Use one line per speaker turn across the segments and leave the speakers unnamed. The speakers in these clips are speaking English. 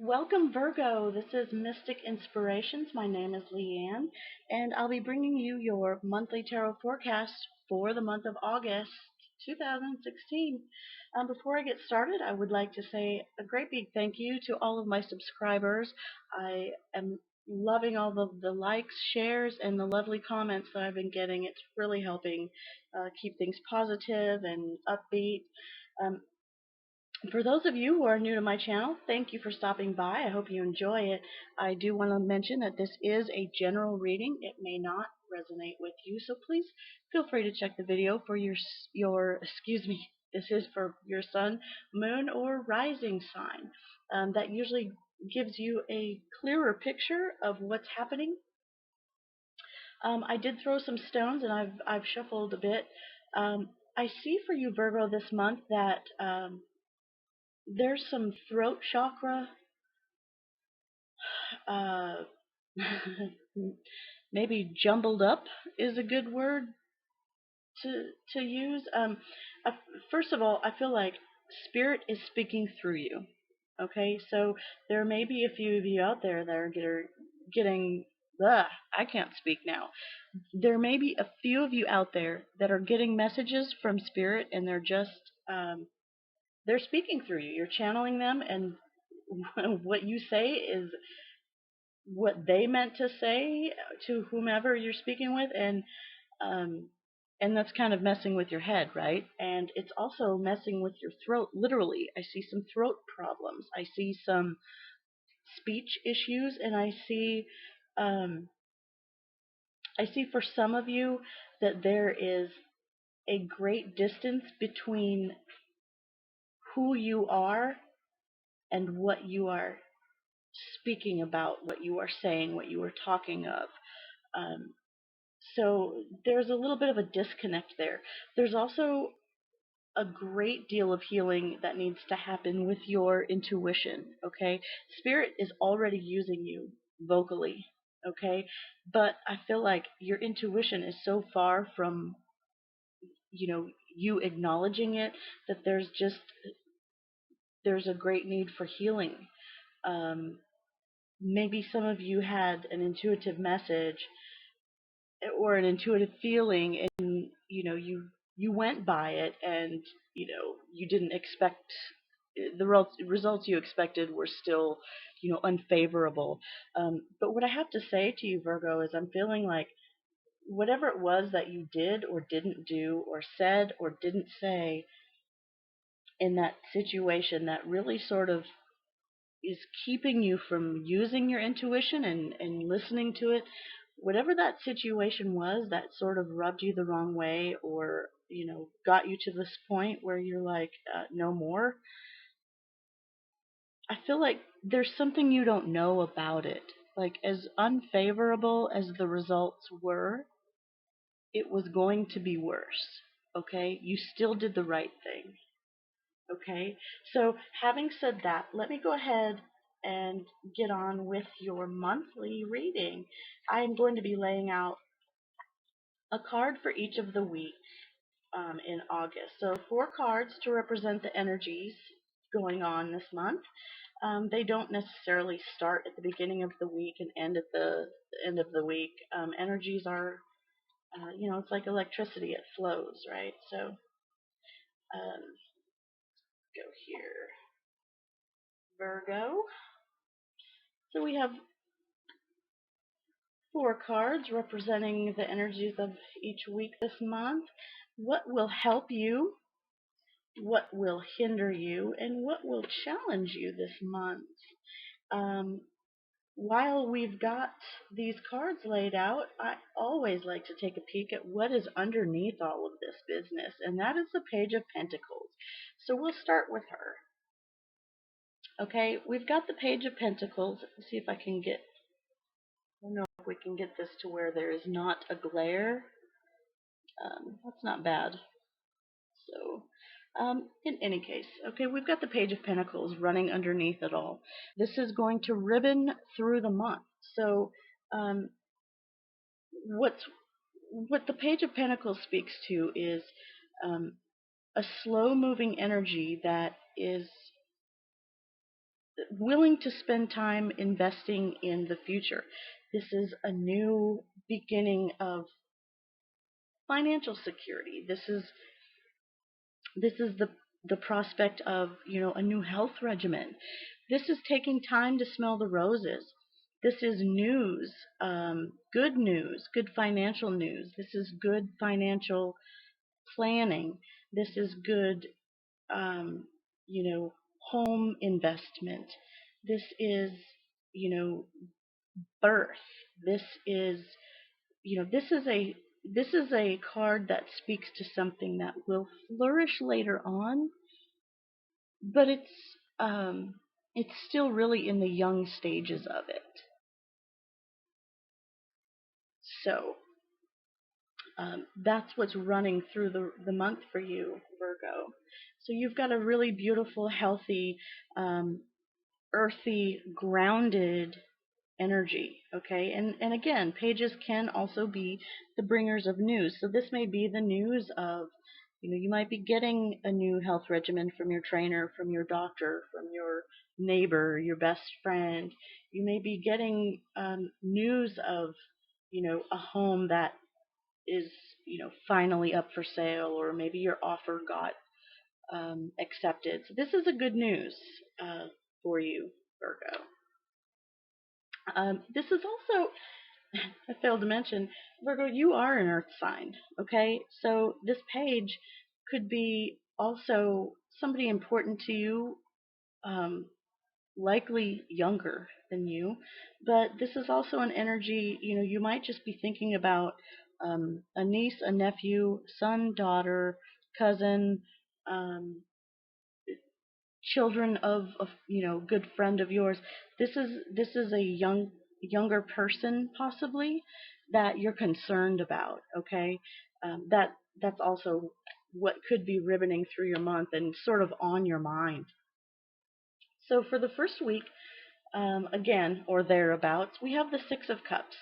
Welcome, Virgo. This is Mystic Inspirations. My name is Leanne, and I'll be bringing you your monthly tarot forecast for the month of August 2016. Before I get started, I would like to say a great big thank you to all of my subscribers. I am loving all of the likes, shares, and the lovely comments that I've been getting. It's really helping keep things positive and upbeat. Um, for those of you who are new to my channel, thank you for stopping by. I hope you enjoy it. I do want to mention that this is a general reading. It may not resonate with you, so please feel free to check the video for this is for your sun, moon, or rising sign. That usually gives you a clearer picture of what's happening. I did throw some stones, and I've shuffled a bit. I see for you, Virgo, this month that there's some throat chakra, uh, maybe jumbled up is a good word to use. Uh, First of all, I feel like spirit is speaking through you. Okay, so there may be a few of you out there that are getting. Ugh, I can't speak now. There may be a few of you out there that are getting messages from spirit, and they're speaking through you. You're channeling them, and what you say is what they meant to say to whomever you're speaking with, um, and that's kind of messing with your head, right? And it's also messing with your throat. Literally, I see some throat problems. I see some speech issues, and um, I see for some of you that there is a great distance between who you are and what you are speaking about, what you are saying, what you are talking of. Um, so there's a little bit of a disconnect there. There's also a great deal of healing that needs to happen with your intuition, okay? Spirit is already using you vocally, okay? But I feel like your intuition is so far from, you acknowledging it that there's a great need for healing. Um, Maybe some of you had an intuitive message or an intuitive feeling, and you went by it, and you didn't expect the results you expected were still unfavorable. But what I have to say to you, Virgo, is I'm feeling like whatever it was that you did or didn't do or said or didn't say in that situation that really sort of is keeping you from using your intuition and listening to it, whatever that situation was that sort of rubbed you the wrong way, or got you to this point where you're like, no more. I feel like there's something you don't know about it. Like, as unfavorable as the results were, it was going to be worse. Okay, you still did the right thing. Okay, so having said that, let me go ahead and get on with your monthly reading. I am going to be laying out a card for each of the weeks in August. So 4 cards to represent the energies going on this month. They don't necessarily start at the beginning of the week and end at the end of the week. Energies are, it's like electricity, it flows, right? So go here, Virgo. So we have 4 cards representing the energies of each week this month. What will help you? What will hinder you? And what will challenge you this month? Um, while we've got these cards laid out, I always like to take a peek at what is underneath all of this business, and that is the Page of Pentacles. So we'll start with her. Okay, we've got the Page of Pentacles. Let's see if I don't know if we can get this to where there is not a glare. That's not bad. So, in any case, okay, we've got the Page of Pentacles running underneath it all. This is going to ribbon through the month. So, um, what the Page of Pentacles speaks to is a slow-moving energy that is willing to spend time investing in the future. This is a new beginning of financial security. This is the prospect of, a new health regimen. This is taking time to smell the roses. This is news, good news, good financial news. This is good financial planning. This is good, um, you know, home investment. This is, you know, birth. This is, this is a card that speaks to something that will flourish later on, but it's still really in the young stages of it. So that's what's running through the month for you, Virgo. So you've got a really beautiful, healthy, um, earthy, grounded energy. Okay, and again, pages can also be the bringers of news. So this may be the news of, you might be getting a new health regimen from your trainer, from your doctor, from your neighbor, your best friend. You may be getting news of, a home that is, finally up for sale, or maybe your offer got accepted. So this is a good news for you, Virgo. This is also, I failed to mention, Virgo, you are an earth sign, okay? So this page could be also somebody important to you, um, likely younger than you, but this is also an energy, you might just be thinking about a niece, a nephew, son, daughter, cousin, um, children of a good friend of yours. This is a younger person possibly that you're concerned about. Okay, that's also what could be ribboning through your month and sort of on your mind. So for the first week, again or thereabouts, we have the Six of Cups,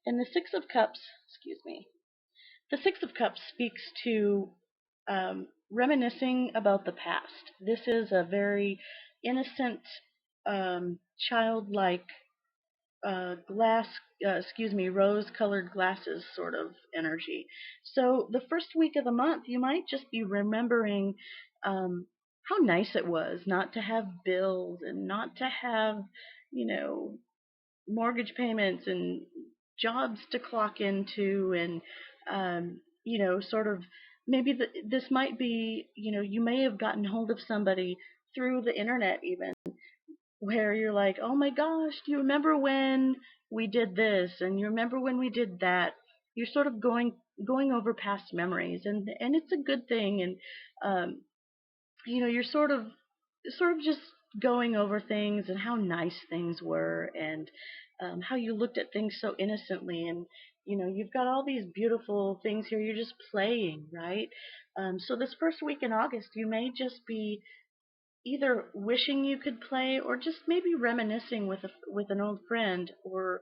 and the Six of Cups, excuse me, the Six of Cups speaks to reminiscing about the past. This is a very innocent, childlike, rose-colored glasses sort of energy. So the first week of the month, you might just be remembering how nice it was not to have bills and not to have, you know, mortgage payments and jobs to clock into, and sort of maybe this might be, you may have gotten hold of somebody through the internet even, where you're like, oh my gosh, do you remember when we did this, and you remember when we did that. You're sort of going over past memories, and it's a good thing. And you're sort of just going over things and how nice things were, and how you looked at things so innocently. And you've got all these beautiful things here. You're just playing, right? So this first week in August, you may just be either wishing you could play, or just maybe reminiscing with an old friend, or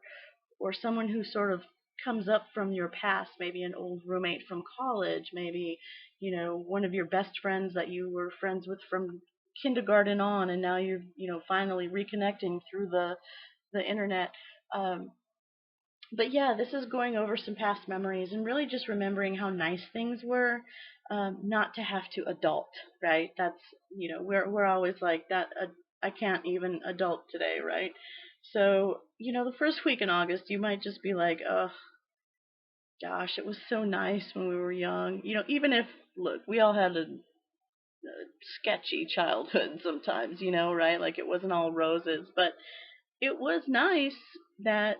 someone who sort of comes up from your past, maybe an old roommate from college, maybe one of your best friends that you were friends with from kindergarten on, and now you're finally reconnecting through the internet. um, but yeah, this is going over some past memories and really just remembering how nice things were, not to have to adult, right? That's, we're always like that. I can't even adult today, right? So, the first week in August, you might just be like, oh, gosh, it was so nice when we were young. Even if, look, we all had a sketchy childhood sometimes, right? Like it wasn't all roses, but it was nice that,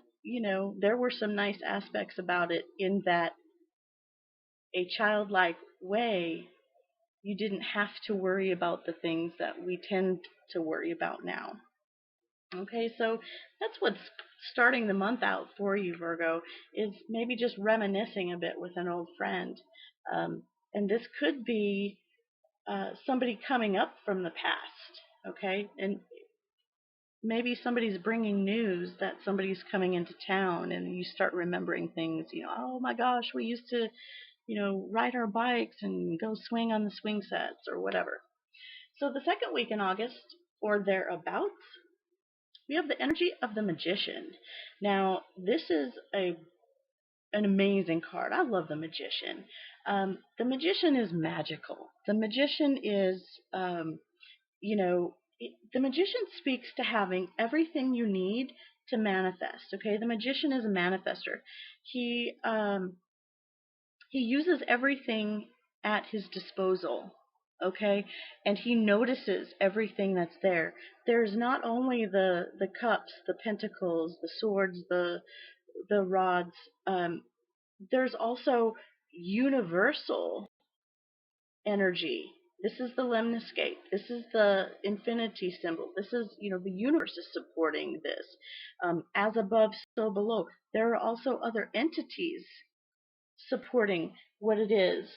there were some nice aspects about it, in that a childlike way, you didn't have to worry about the things that we tend to worry about now. Okay, so that's what's starting the month out for you, Virgo, is maybe just reminiscing a bit with an old friend. And this could be somebody coming up from the past, okay? And maybe somebody's bringing news that somebody's coming into town, and you start remembering things, oh my gosh, we used to, ride our bikes and go swing on the swing sets or whatever. So the second week in August, or thereabouts, We have the energy of the Magician. Now, this is an amazing card. I love the Magician. The Magician is magical. The Magician is, you know, the Magician speaks to having everything you need to manifest. Okay, the Magician is a manifester. He uses everything at his disposal, okay? And he notices everything that's there. There's not only the cups, the pentacles, the swords, the rods. There's also universal energy. This is the lemniscape. This is the infinity symbol. This is, the universe is supporting this. As above, so below. There are also other entities supporting what it is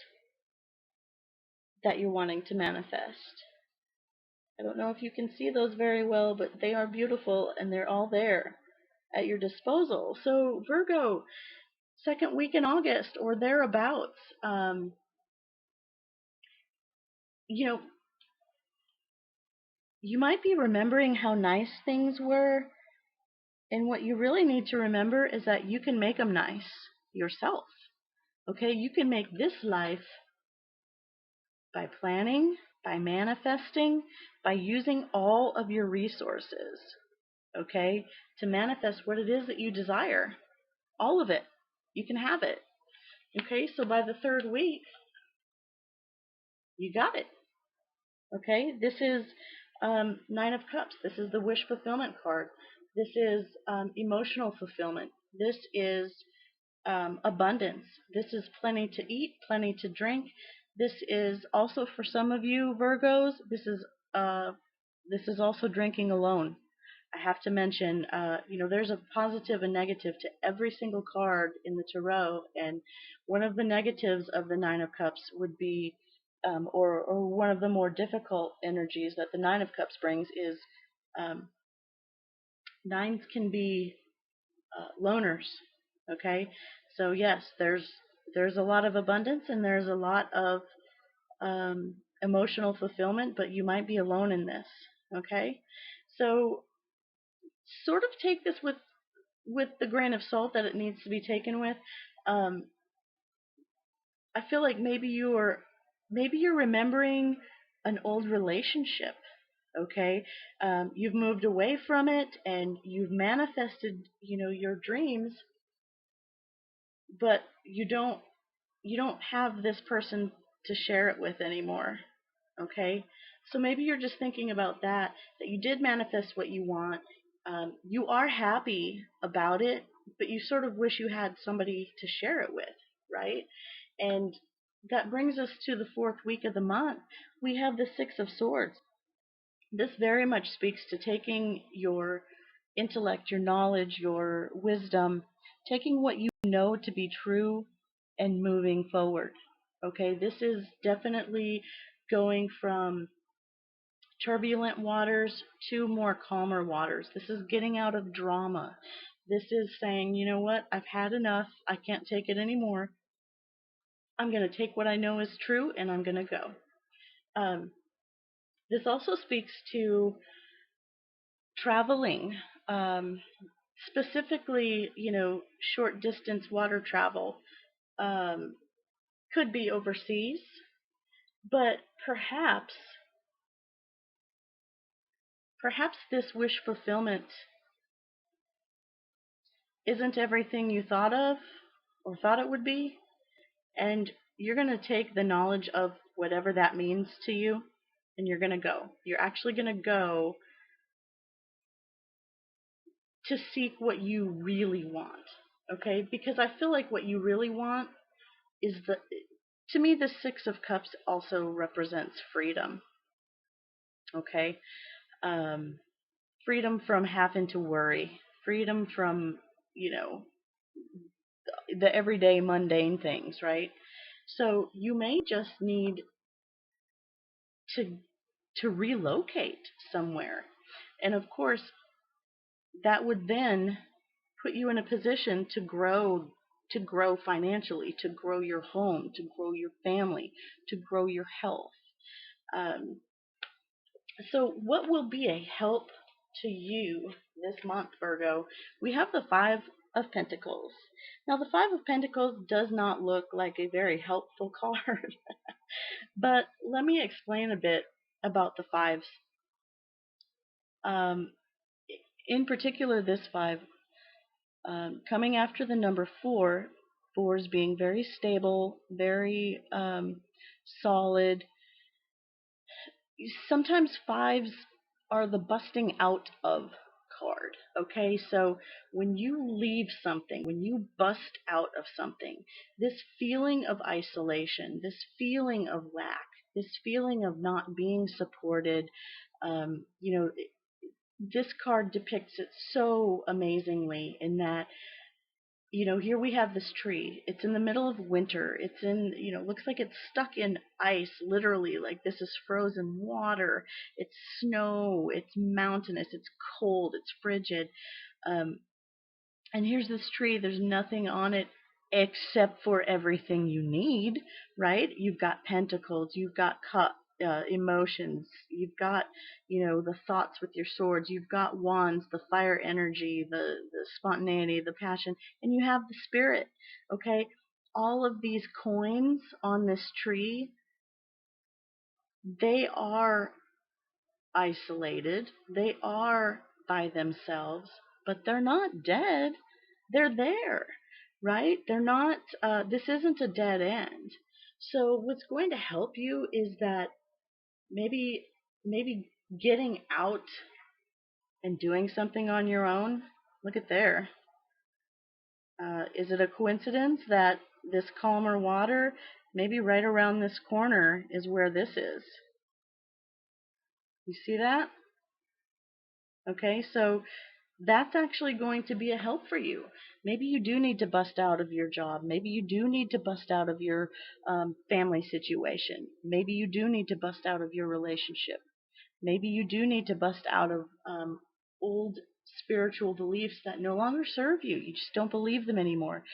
that you're wanting to manifest. I don't know if you can see those very well, but they are beautiful and they're all there at your disposal. So Virgo, second week in August or thereabouts, you know, you might be remembering how nice things were, and what you really need to remember is that you can make them nice yourself. Okay, you can make this life by planning, by manifesting, by using all of your resources, okay, to manifest what it is that you desire. All of it. You can have it. Okay, so by the third week, you got it. Okay, this is Nine of Cups. This is the wish fulfillment card. This is emotional fulfillment. This is abundance. This is plenty to eat, plenty to drink. This is also for some of you Virgos. This is also drinking alone. I have to mention, there's a positive and negative to every single card in the tarot, and one of the negatives of the Nine of Cups would be, or one of the more difficult energies that the Nine of Cups brings is, nines can be loners. Okay, so yes, there's a lot of abundance and there's a lot of emotional fulfillment, but you might be alone in this. Okay, so sort of take this with the grain of salt that it needs to be taken with. Um, I feel like maybe you're remembering an old relationship. Okay, you've moved away from it and you've manifested, your dreams, but you don't have this person to share it with anymore. Okay, so maybe you're just thinking about that you did manifest what you want. You are happy about it, but you sort of wish you had somebody to share it with, right? And that brings us to the fourth week of the month. We have the Six of Swords. This very much speaks to taking your intellect, your knowledge, your wisdom, taking what you know to be true and moving forward. Okay, this is definitely going from turbulent waters to more calmer waters. This is getting out of drama. This is saying, you know what, I've had enough. I can't take it anymore. I'm going to take what I know is true and I'm going to go. This also speaks to traveling, specifically, short distance water travel. Could be overseas, but perhaps this wish fulfillment isn't everything you thought of or thought it would be, and you're going to take the knowledge of whatever that means to you and you're going to go. You're actually going to go to seek what you really want. Okay? Because I feel like what you really want is to me, the Six of Cups also represents freedom. Okay? Freedom from having to worry, freedom from, the everyday mundane things, right? So you may just need to relocate somewhere. And of course, that would then put you in a position to grow financially, to grow your home, to grow your family, to grow your health. Um, so what will be a help to you this month, Virgo, we have the Five of Pentacles. Now, the Five of Pentacles does not look like a very helpful card, but let me explain a bit about the fives. Um, in particular, this five, coming after the number four, fours being very stable, very solid. Sometimes fives are the busting out of card. Okay, so when you leave something, when you bust out of something, this feeling of isolation, this feeling of lack, this feeling of not being supported, you know, this card depicts it so amazingly in that, here we have this tree. It's in the middle of winter. It's in, looks like it's stuck in ice, literally, like this is frozen water. It's snow. It's mountainous. It's cold. It's frigid. Um, and here's this tree. There's nothing on it except for everything you need, right? You've got pentacles. You've got emotions. You've got, the thoughts with your swords. You've got wands, the fire energy, the spontaneity, the passion, and you have the spirit, okay? All of these coins on this tree, they are isolated. They are by themselves, but they're not dead. They're there, right? They're not, this isn't a dead end. So what's going to help you is that maybe getting out and doing something on your own. Look at there. Is it a coincidence that this calmer water, maybe right around this corner is where this is? You see that? Okay, so that's actually going to be a help for you. Maybe you do need to bust out of your job. Maybe you do need to bust out of your family situation. Maybe you do need to bust out of your relationship. Maybe you do need to bust out of old spiritual beliefs that no longer serve you. You just don't believe them anymore.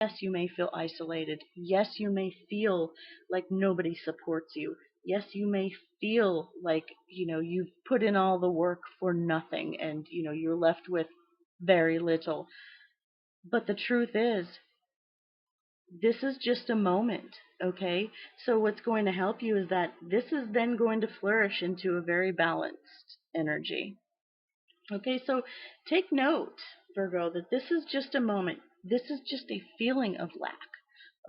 Yes, you may feel isolated. Yes, you may feel like nobody supports you. Yes, you may feel like, you've put in all the work for nothing and, you're left with very little. But the truth is, this is just a moment, okay? So what's going to help you is that this is then going to flourish into a very balanced energy. Okay, so take note, Virgo, that this is just a moment. This is just a feeling of lack,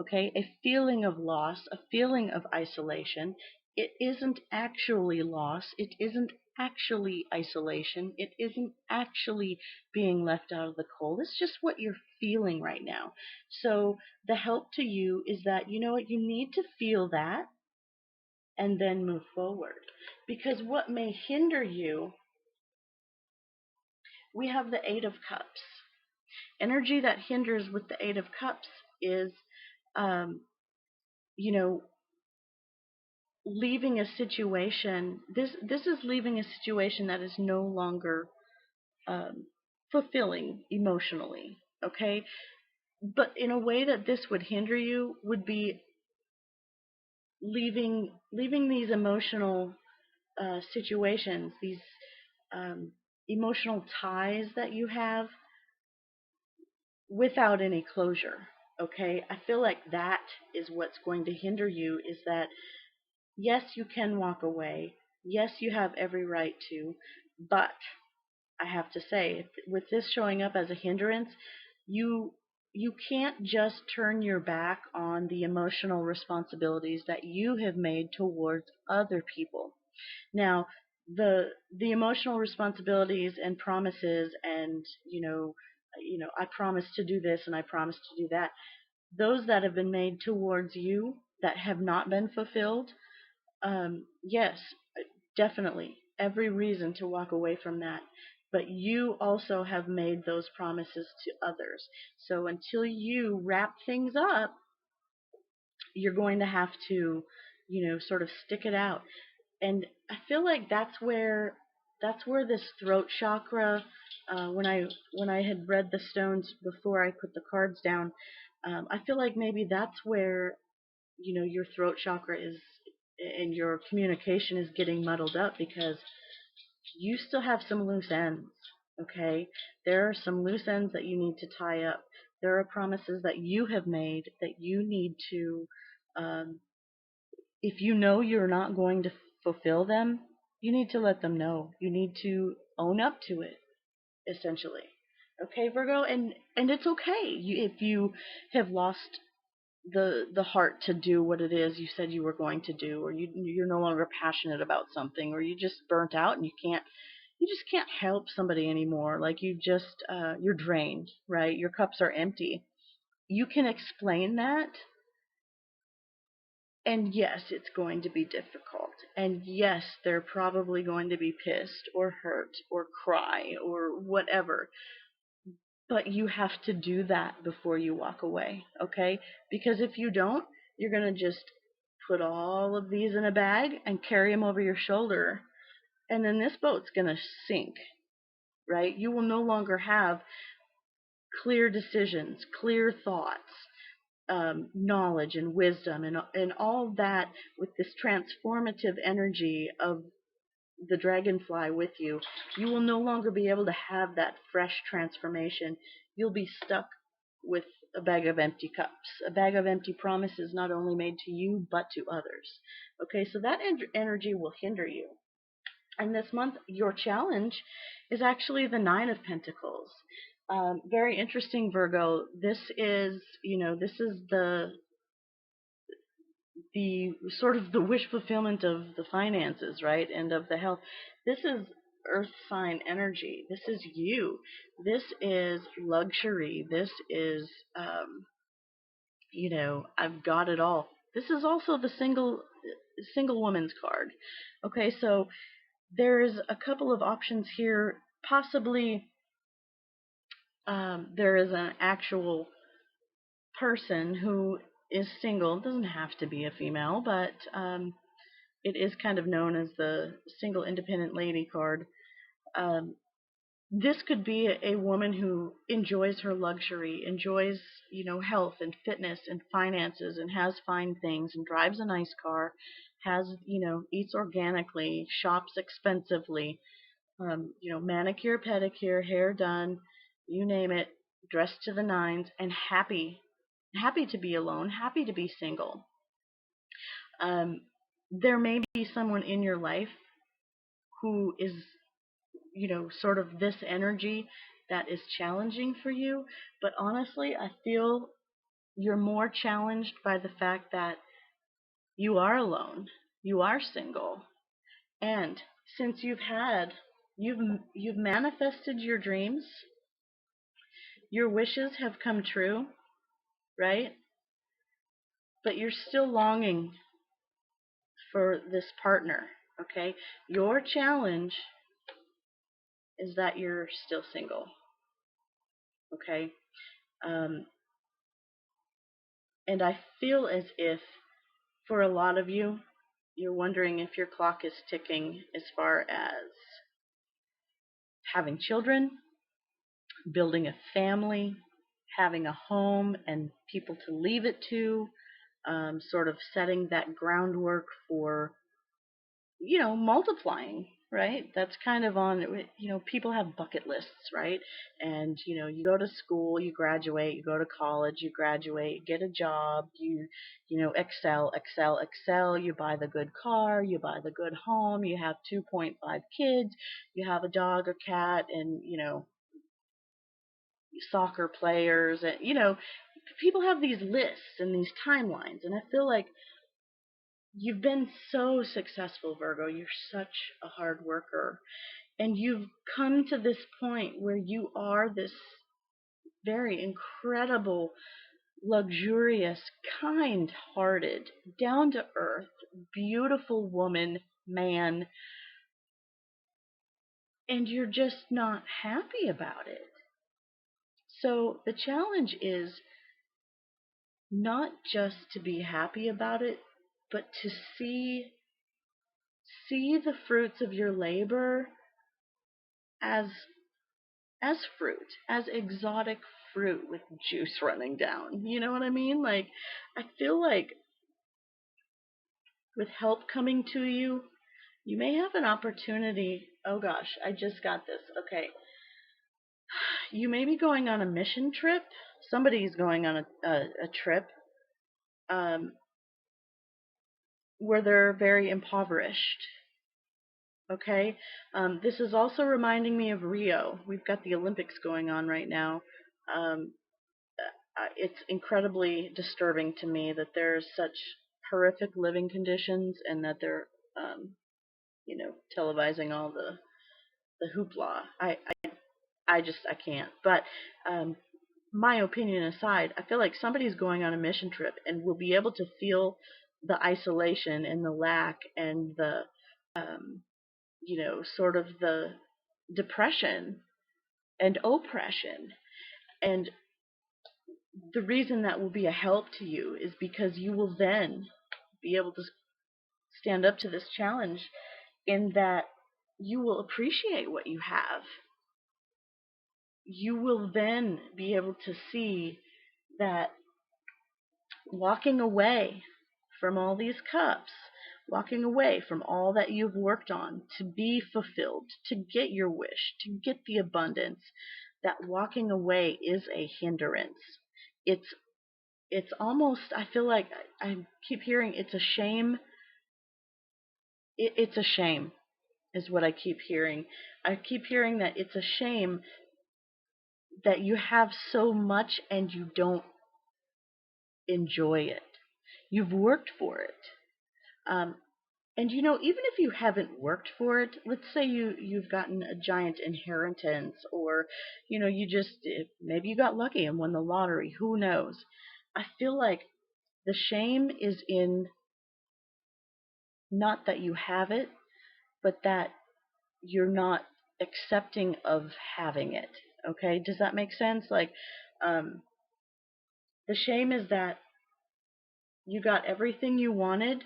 okay? A feeling of loss, a feeling of isolation. It isn't actually loss. It isn't actually isolation. It isn't actually being left out of the cold. It's just what you're feeling right now. So the help to you is that, you know what, you need to feel that and then move forward. Because what may hinder you, we have the Eight of Cups. Energy that hinders with the Eight of Cups is, um, you know, leaving a situation. This is leaving a situation that is no longer fulfilling emotionally. Okay, but in a way that this would hinder you would be leaving these emotional situations, these emotional ties that you have without any closure. Okay, I feel like that is what's going to hinder you, is that yes, you can walk away. Yes, you have every right to, but I have to say, with this showing up as a hindrance, you you can't just turn your back on the emotional responsibilities that you have made towards other people. Now, the emotional responsibilities and promises and, I promise to do this and I promise to do that, those that have been made towards you that have not been fulfilled, yes, definitely every reason to walk away from that. But you also have made those promises to others. So until you wrap things up, you're going to have to, sort of stick it out. And I feel like that's where this throat chakra, when I had read the stones before I put the cards down, I feel like maybe that's where, your throat chakra is, and your communication is getting muddled up, because you still have some loose ends, okay? There are some loose ends that you need to tie up. There are promises that you have made that you need to, um, if you know you're not going to fulfill them, you need to let them know. You need to own up to it, essentially. Okay, Virgo, and it's okay if you have lost the heart to do what it is you said you were going to do, or you're no longer passionate about something, or you just burnt out and you just can't help somebody anymore. Like you're drained, right? Your cups are empty. You can explain that, and yes, it's going to be difficult. And yes, they're probably going to be pissed or hurt or cry or whatever. But you have to do that before you walk away, okay? Because if you don't, you're going to just put all of these in a bag and carry them over your shoulder. And then this boat's going to sink, right? You will no longer have clear decisions, clear thoughts, knowledge and wisdom, and all that with this transformative energy of the dragonfly with you. You will no longer be able to have that fresh transformation. You'll be stuck with a bag of empty cups, a bag of empty promises, not only made to you, but to others. Okay, so that energy will hinder you. And this month, your challenge is actually the Nine of Pentacles. Very interesting, Virgo. This is the sort of the wish fulfillment of the finances, right? And of the health. This is earth sign energy. This is you. This is luxury. This is, I've got it all. This is also the single woman's card. Okay, so there's a couple of options here. Possibly there is an actual person who is single. It doesn't have to be a female, but it is kind of known as the single independent lady card. Um, this could be a woman who enjoys her luxury, enjoys, health and fitness and finances, and has fine things, and drives a nice car, eats organically, shops expensively, manicure, pedicure, hair done, you name it, dressed to the nines, and happy to be alone, happy to be single. There may be someone in your life who is, sort of this energy that is challenging for you. But honestly, I feel you're more challenged by the fact that you are alone, you are single, and since you've manifested your dreams, your wishes have come true, right? But you're still longing for this partner, okay? Your challenge is that you're still single, okay? Um, and I feel as if for a lot of you, you're wondering if your clock is ticking as far as having children, building a family, having a home and people to leave it to, sort of setting that groundwork for, multiplying, right? That's kind of on, people have bucket lists, right? And, you go to school, you graduate, you go to college, you graduate, get a job, excel, excel, excel, you buy the good car, you buy the good home, you have 2.5 kids, you have a dog, a cat, and, soccer players, and, people have these lists and these timelines, and I feel like you've been so successful, Virgo. You're such a hard worker. And you've come to this point where you are this very incredible, luxurious, kind hearted, down to earth, beautiful woman, man, and you're just not happy about it. So the challenge is not just to be happy about it, but to see the fruits of your labor as fruit, as exotic fruit with juice running down. You know what I mean? Like, I feel like with help coming to you, You may have an opportunity. Oh gosh, I just got this. Okay. You may be going on a mission trip. Somebody's going on a trip um, where they're very impoverished. Okay. This is also reminding me of Rio. We've got the Olympics going on right now. Um, it's incredibly disturbing to me that there's such horrific living conditions and that they're, um, televising all the hoopla. I can't. But um, my opinion aside, I feel like somebody's going on a mission trip and will be able to feel the isolation and the lack and the, um, sort of the depression and oppression. And the reason that will be a help to you is because you will then be able to stand up to this challenge in that you will appreciate what you have. You will then be able to see that walking away from all these cups, walking away from all that you've worked on to be fulfilled, to get your wish, to get the abundance, that walking away is a hindrance. It's almost, I feel like I keep hearing it's a shame. It's a shame is what I keep hearing. I keep hearing that it's a shame that you have so much and you don't enjoy it. You've worked for it. Um, and even if you haven't worked for it, let's say you've gotten a giant inheritance, or you just maybe you got lucky and won the lottery. Who knows? I feel like the shame is in not that you have it, but that you're not accepting of having it. Okay, does that make sense? Like, um, the shame is that you got everything you wanted,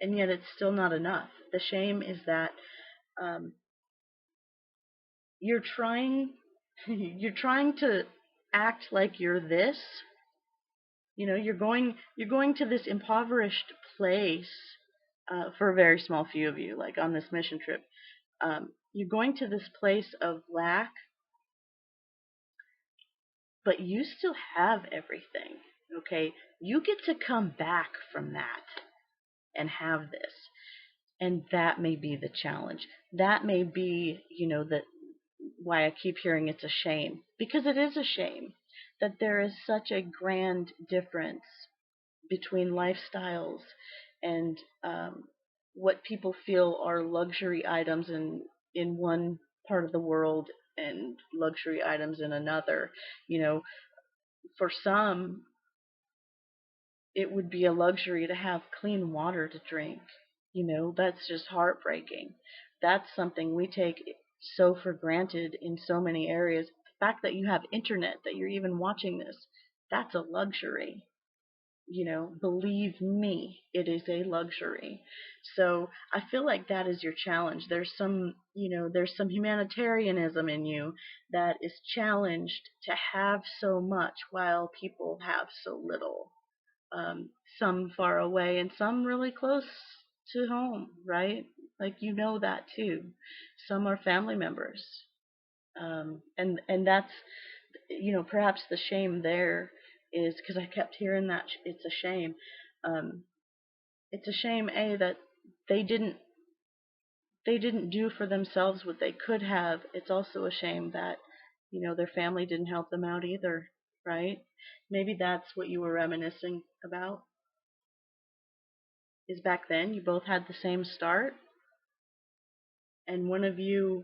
and yet it's still not enough. The shame is that um, you're trying you're trying to act like you're this. You're going to this impoverished place for a very small few of you, like on this mission trip. You're going to this place of lack, but you still have everything. Okay, you get to come back from that and have this. And that may be the challenge. That may be, that why I keep hearing it's a shame. Because it is a shame that there is such a grand difference between lifestyles and what people feel are luxury items in one part of the world and luxury items in another. For some, it would be a luxury to have clean water to drink. That's just heartbreaking. That's something we take so for granted in so many areas. The fact that you have internet, that you're even watching this, that's a luxury. Believe me, it is a luxury. So I feel like that is your challenge. There's some humanitarianism in you that is challenged to have so much while people have so little. Some far away and some really close to home, right? Like that too. Some are family members, and that's perhaps the shame there is because I kept hearing that it's a shame. Um, it's a shame that they didn't they didn't do for themselves what they could have. It's also a shame that their family didn't help them out either, right? Maybe that's what you were reminiscing about. Is back then you both had the same start and one of you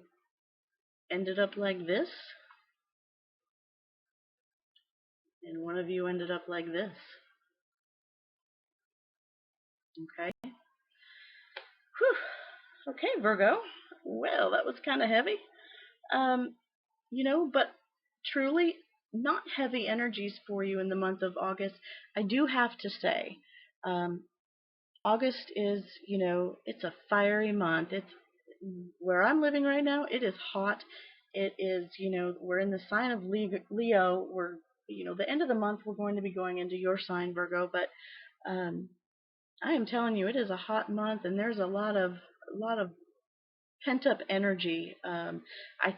ended up like this and one of you ended up like this. Okay. Whew. Okay, Virgo. Well, that was kind of heavy. Um, but truly not heavy energies for you in the month of August. I do have to say, um, August is, it's a fiery month. It's where I'm living right now. It is hot. It is, we're in the sign of Leo. We're, the end of the month we're going to be going into your sign, Virgo. But I am telling you, it is a hot month, and there's a lot of pent-up energy. I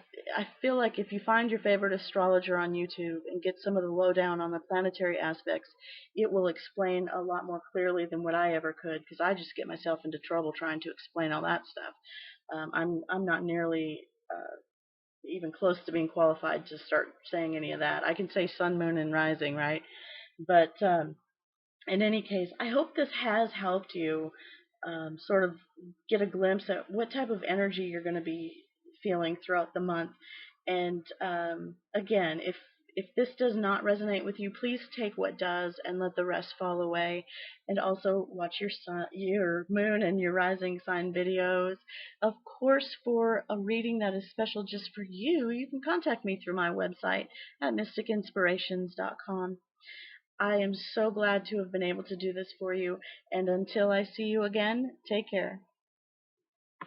feel like if you find your favorite astrologer on YouTube and get some of the lowdown on the planetary aspects, it will explain a lot more clearly than what I ever could, because I just get myself into trouble trying to explain all that stuff. I'm not nearly even close to being qualified to start saying any of that. I can say sun, moon, and rising, right? But in any case, I hope this has helped you sort of get a glimpse at what type of energy you're going to be feeling throughout the month. And again, if this does not resonate with you, please take what does and let the rest fall away. And also watch your sun, your moon, and your rising sign videos. Of course, for a reading that is special just for you, you can contact me through my website at mysticinspirations.com. I am so glad to have been able to do this for you, and until I see you again, take care.